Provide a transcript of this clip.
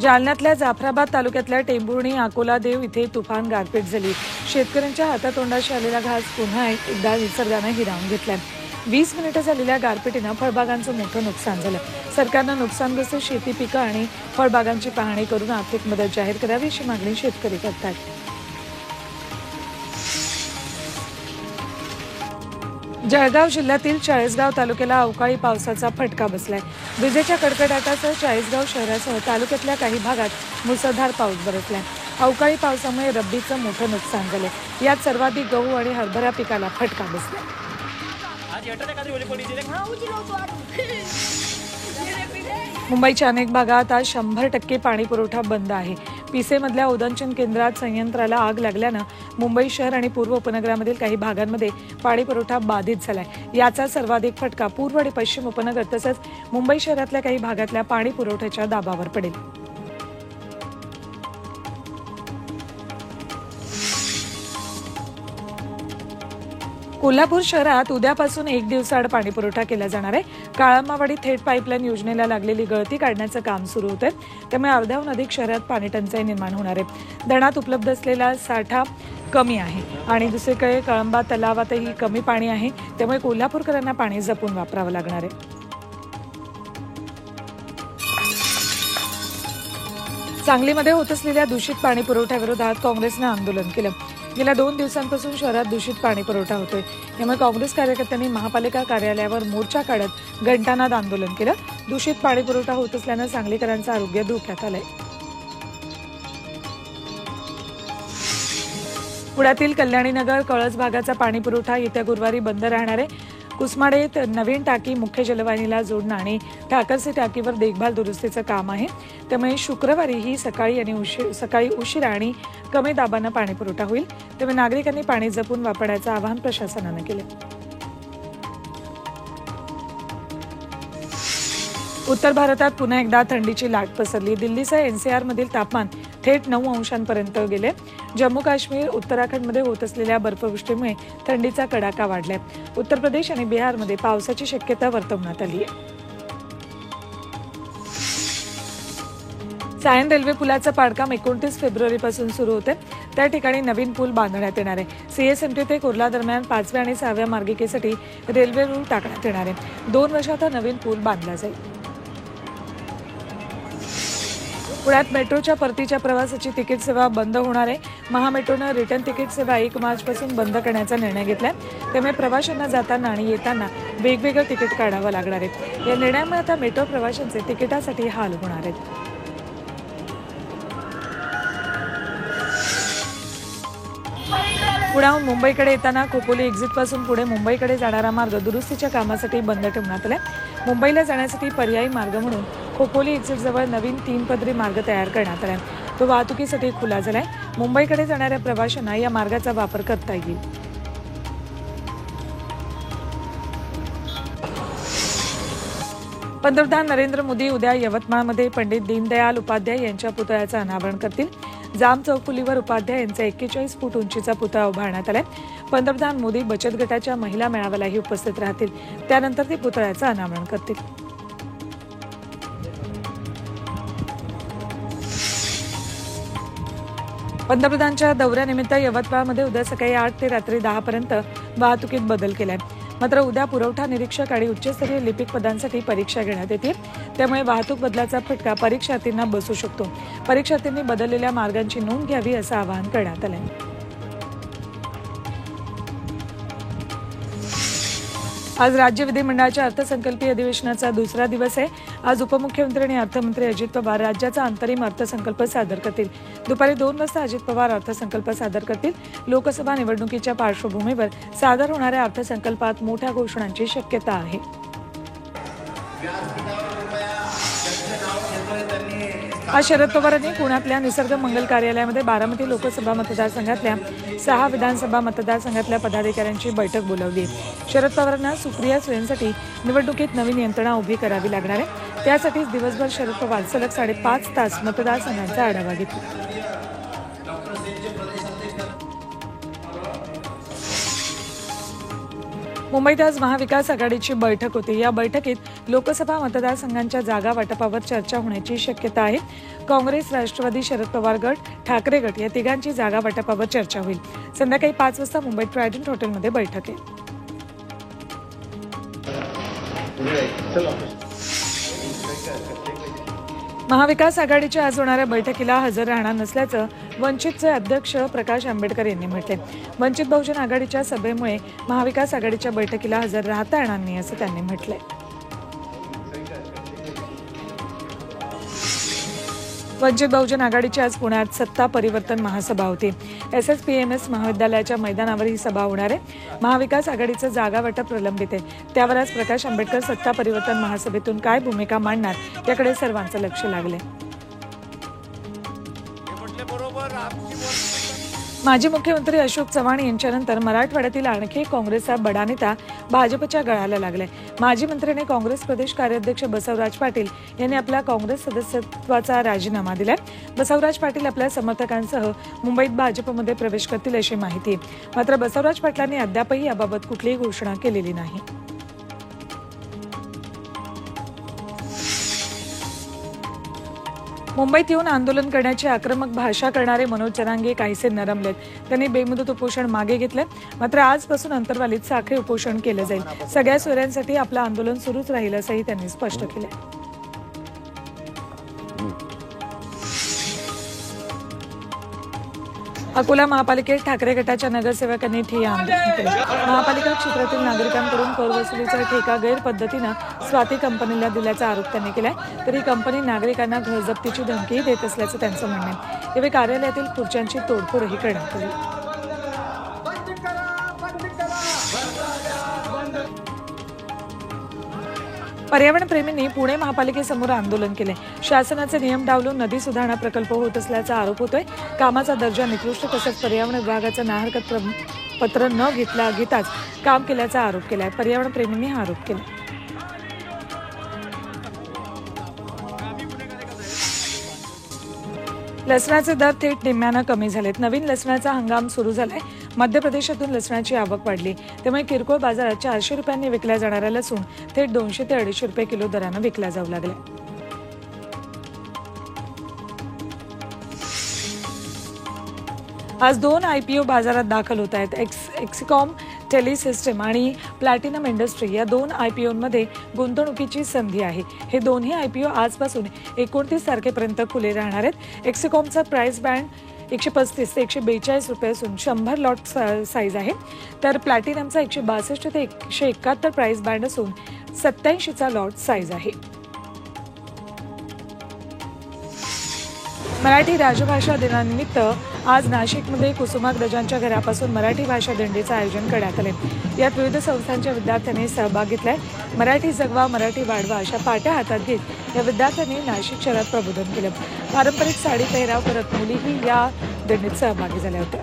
जालन्यातल्या जाफराबाद तालुक्यातल्या टेंभुर्णी अकोला देव इथे तुफान गारपीट झाली। शेतकऱ्यांच्या हातातोंडाशी आलेला घास पुन्हा एकदा निसर्गाने हिरावून घेतलाय। 20 मिनिटं झालेल्या गारपिटीनं फळबागांचं मोठं नुकसान झालं। सरकारनं नुकसानग्रस्त शेती पिकं आणि फळबागांची पाहणी करून आर्थिक मदत जाहीर करावी अशी मागणी शेतकरी करतात। जळगाव जिल्ह्यातील चाळीसगाव तालुक्याला अवकाळी पावसाचा फटका बसलाय। विजेच्या कडकडाटासह चाळीसगाव शहरासह तालुक्यातल्या काही भागात मुसळधार पाऊस बरसलाय। अवकाळी पावसामुळे रब्बीचं मोठं नुकसान झालंय। यात सर्वाधिक गहू आणि हरभरा पिकाला फटका बसलाय। मुंबईच्या अनेक भागात आज 100% पाणी पुरवठा बंद आहे। पिसेमधल्या उदंचन केंद्रात संयंत्राला आग लागल्यानं मुंबई शहर आणि पूर्व उपनगरामधील काही भागांमध्ये पाणी पुरवठा बाधित झालाय। याचा सर्वाधिक फटका पूर्व आणि पश्चिम उपनगर तसंच मुंबई शहरातल्या काही भागातल्या पाणी पुरवठ्याच्या दाबावर पडेल। कोल्हापूर शहरात उद्यापासून 1 दिवसाआड पाणी पुरवठा केला जाणार आहे। काळामावाडी थेट पाईपलाईन योजनेला लागलेली गळती काढण्याचं काम सुरू होतंय, त्यामुळे अर्ध्याहून अधिक शहरात पाणी टंचाई निर्माण होणार आहे। धरणात उपलब्ध असलेला साठा कमी आहे आणि दुसरीकडे कळंबा तलावातही कमी पाणी आहे, त्यामुळे कोल्हापूरकरांना पाणी जपून वापरावं लागणार आहे। सांगलीमध्ये होत असलेल्या दूषित पाणी पुरवठ्याविरोधात काँग्रेसनं आंदोलन केलं। गेल्या 2 दिवसांपासून शहरात दूषित पाणी पुरवठा होतोय, त्यामुळे काँग्रेस कार्यकर्त्यांनी महापालिका कार्यालयावर मोर्चा काढत घंटानाद आंदोलन केलं। दूषित पाणी पुरवठा होत असल्यानं सांगलीकरांचं आरोग्य धोक्यात आलंय। पुण्यातील कल्याणीनगर कळस भागाचा पाणी पुरवठा येत्या गुरुवारी बंद राहणार आहे। कुसमाडेत नवीन टाकी मुख्य जलवाहिनीला जोडणं आणि ठाकरसी टाकीवर देखभाल दुरुस्तीचं काम आहे, त्यामुळे शुक्रवारीही सकाळी उशिरा आणि कमी दाबानं पाणी पुरवठा होईल, त्यामुळे नागरिकांनी पाणी जपून वापरण्याचं आवाहन प्रशासनानं केलं। उत्तर भारतात पुन्हा एकदा थंडीची लाट पसरली। दिल्लीसह एनसीआरमधील तापमान थेट 9 अंशांपर्यंत गेले। जम्मू काश्मीर उत्तराखंडमध्ये होत असलेल्या बर्फवृष्टीमुळे थंडीचा कडाका वाढलाय। उत्तर प्रदेश आणि बिहारमध्ये पावसाची शक्यता वर्तवण्यात आली आहे। सायन रेल्वे पुलाचं बांधकाम 29 फेब्रुवारीपासून सुरू होते, त्या ठिकाणी नवीन पूल बांधण्यात येणार आहे। सीएसएमटी ते कुर्ला दरम्यान 5व्या आणि 6व्या मार्गिकेसाठी रेल्वे रूळ टाकण्यात येणार आहे। 2 वर्षात हा नवीन पूल बांधला जाईल। पुण्यात मेट्रोच्या परतीच्या प्रवासाची तिकीट सेवा बंद होणार आहे। महामेट्रोनं रिटर्न तिकीट सेवा 1 मार्चपासून बंद करण्याचा निर्णय घेतलाय, त्यामुळे प्रवाशांना जाताना आणि येताना वेगवेगळं तिकीट काढावं लागणार आहे। या निर्णयामुळे आता मेट्रो प्रवाशांचे तिकिटासाठी हाल होणार आहेत। पुण्याहून मुंबईकडे येताना खोपोली एक्झिटपासून पुढे मुंबईकडे जाणारा मार्ग दुरुस्तीच्या कामासाठी बंद ठेवण्यात आलाय। मुंबईला जाण्यासाठी पर्यायी मार्ग म्हणून खोपोली एक्झिटजवळ नवीन 3 पदरी मार्ग तयार करण्यात आलाय, तो वाहतुकीसाठी खुला झालाय। मुंबईकडे जाणाऱ्या प्रवाशांना या मार्गाचा वापर करता येईल। पंतप्रधान नरेंद्र मोदी उद्या यवतमाळमध्ये पंडित दीनदयाल उपाध्याय यांच्या पुतळ्याचं अनावरण करतील। जाम चौफुलीवर उपाध्याय यांचा 41 फूट उंचीचा पुतळा उभारण्यात आलाय। पंतप्रधान मोदी बचत गटाच्या महिला मेळाव्यालाही उपस्थित राहतील, त्यानंतर ते पुतळ्याचं अनावरण करतील। पंतप्रधानांच्या दौऱ्यानिमित्त यवतमाळमध्ये उद्या सकाळी 8 ते रात्री 10 पर्यंत वाहतुकीत बदल केलाय। मात्र उद्या पुरवठा निरीक्षक आणि उच्चस्तरीय लिपिक पदांसाठी परीक्षा घेण्यात येतील, त्यामुळे वाहतूक बदलाचा फटका परीक्षार्थींना बसू शकतो। परीक्षार्थींनी बदललेल्या मार्गांची नोंद घ्यावी असं आवाहन करण्यात आलंय। आज राज्य विधिमंडळाच्या अर्थसंकल्पीय अधिवेशनाचा दुसरा दिवस आहे। आज उपमुख्यमंत्री आणि अर्थमंत्री अजित पवार राज्याचा अंतरिम अर्थसंकल्प सादर करतील। दुपारी 2 वाजता अजित पवार अर्थसंकल्प सादर करतील। लोकसभा निवडणुकीच्या पार्श्वभूमीवर सादर होणाऱ्या अर्थसंकल्पात मोठ्या घोषणांची शक्यता आहे। आज शरद पवारांनी पुण्यातल्या निसर्ग मंगल कार्यालयामध्ये बारामती लोकसभा मतदारसंघातल्या 6 विधानसभा मतदारसंघातल्या पदाधिकाऱ्यांची बैठक बोलावली आहे। शरद पवारांना सुप्रिया सुळेंसाठी निवडणुकीत नवीन यंत्रणा उभी करावी लागणार आहे, त्यासाठीच दिवसभर शरद पवार सलग 5.5 तास मतदारसंघांचा आढावा घेतला। मुंबईत आज महाविकास आघाडीची बैठक होती। या बैठकीत लोकसभा मतदारसंघांच्या जागा वाटपावर चर्चा होण्याची शक्यता आहे। काँग्रेस, राष्ट्रवादी, शरद पवार गट, ठाकरे गट या तिघांची जागा वाटपावर चर्चा होईल। संध्याकाळी 5 वाजता मुंबईत ट्रायडंट हॉटेलमध्ये बैठक आहे। महाविकास आघाडीच्या आज होणाऱ्या बैठकीला हजर राहणार नसल्याचं वंचितचे अध्यक्ष प्रकाश आंबेडकर यांनी म्हटले। वंचित बहुजन आघाडीच्या सभेमुळे महाविकास आघाडीच्या बैठकीला हजर राहता येणार नाही असं त्यांनी म्हटलंय। वंचित बहुजन आघाडीची आज पुण्यात सत्ता परिवर्तन महासभा होती। SSPMS महाविद्यालयाच्या मैदानावर ही सभा होणार आहे। महाविकास आघाडीचं जागा वाटप प्रलंबित आहे, त्यावर आज प्रकाश आंबेडकर सत्ता परिवर्तन महासभेतून काय भूमिका मांडणार याकडे सर्वांचं लक्ष लागले। माजी मुख्यमंत्री अशोक चव्हाण यांच्यानंतर मराठवाड्यातील आणखी काँग्रेसचा बडा नेता भाजपच्या गळाला लागलाय। माजी मंत्र्याने काँग्रेस प्रदेश कार्याध्यक्ष बसवराज पाटील यांनी आपला काँग्रेस सदस्यत्वाचा राजीनामा दिलाय। बसवराज पाटील आपल्या समर्थकांसह मुंबईत भाजपमध्ये प्रवेश करतील अशी माहिती आहे। मात्र बसवराज पाटलांनी अद्यापही याबाबत कुठलीही घोषणा केलेली नाही। मुंबईत येऊन आंदोलन करण्याची आक्रमक भाषा करणारे मनोज जरांगे काहीसे नरमलेत। त्यांनी बेमुदत उपोषण मागे घेतले। मात्र आजपासून अंतरवालीत साखळी उपोषण केलं जाईल। सगळ्या सोयऱ्यांसाठी आपलं आंदोलन सुरूच राहील असंही त्यांनी स्पष्ट केलं। अकोला महापालिकेत ठाकरे गटाच्या नगरसेवकांनी ठिय्या आंदोलन केलं। महापालिका क्षेत्रातील नागरिकांकडून कर वसुलीचा ठेका गैरपद्धतीनं स्वाती कंपनीला दिल्याचा आरोप त्यांनी केलाय। तरी कंपनी नागरिकांना घरजप्तीची धमकीही देत असल्याचं त्यांचं म्हणणं आहे। यावेळी कार्यालयातील खुर्च्यांची तोडफोडही करण्यात आली। पर्यावरणप्रेमींनी पुणे महापालिकेसमोर आंदोलन केले। शासनाचे नियम डावलून नदी सुधारणा प्रकल्प होत असल्याचा आरोप होतोय। कामाचा दर्जा निकृष्ट तसंच पर्यावरण विभागाचं नाहरकत पत्र न घेताच काम केल्याचा आरोप केलाय। पर्यावरणप्रेमींनी हा आरोप केला। लसणाचे दर थेट निम्म्यानं कमी झालेत। नवीन लसणाचा हंगाम सुरू झालाय। मध्य प्रदेशातून लसणाची आवक वाढली, त्यामुळे किरकोळ बाजारात 400 रुपयांनी विकल्या जाणारा लसूण थेट 200 ते 250 रुपये किलो दरानं विकला जाऊ लागला। आज 2 IPO बाजारात दाखल होत आहेत। एक्सिकॉम टेलिसिस्टम आणि प्लॅटिनम इंडस्ट्री या 2 IPOमध्ये गुंतवणुकीची संधी आहे। हे दोन्ही IPO आजपासून 29 तारखेपर्यंत खुले राहणार आहेत। एक्सिकॉमचा प्राइस बँड 135 ते 142 रुपये असून 100 लॉट साईज आहे, तर प्लॅटिनमचा 162 ते 171 प्राइस बँड असून 87चा लॉट साईज आहे। मराठी राजभाषा दिनानिमित्त आज नाशिकमध्ये कुसुमाग्रजांच्या घरापासून मराठी भाषा दिंडीचं आयोजन करण्यात आले। यात विविध संस्थांच्या विद्यार्थ्यांनी सहभाग घेतलाय। मराठी जगवा, मराठी वाढवा अशा पाट्या हातात घेत या विद्यार्थ्यांनी नाशिक शहरात प्रबोधन केलं। पारंपरिक साडी पेहराव करत मुलीही या दिंडीत सहभागी झाल्या होत्या।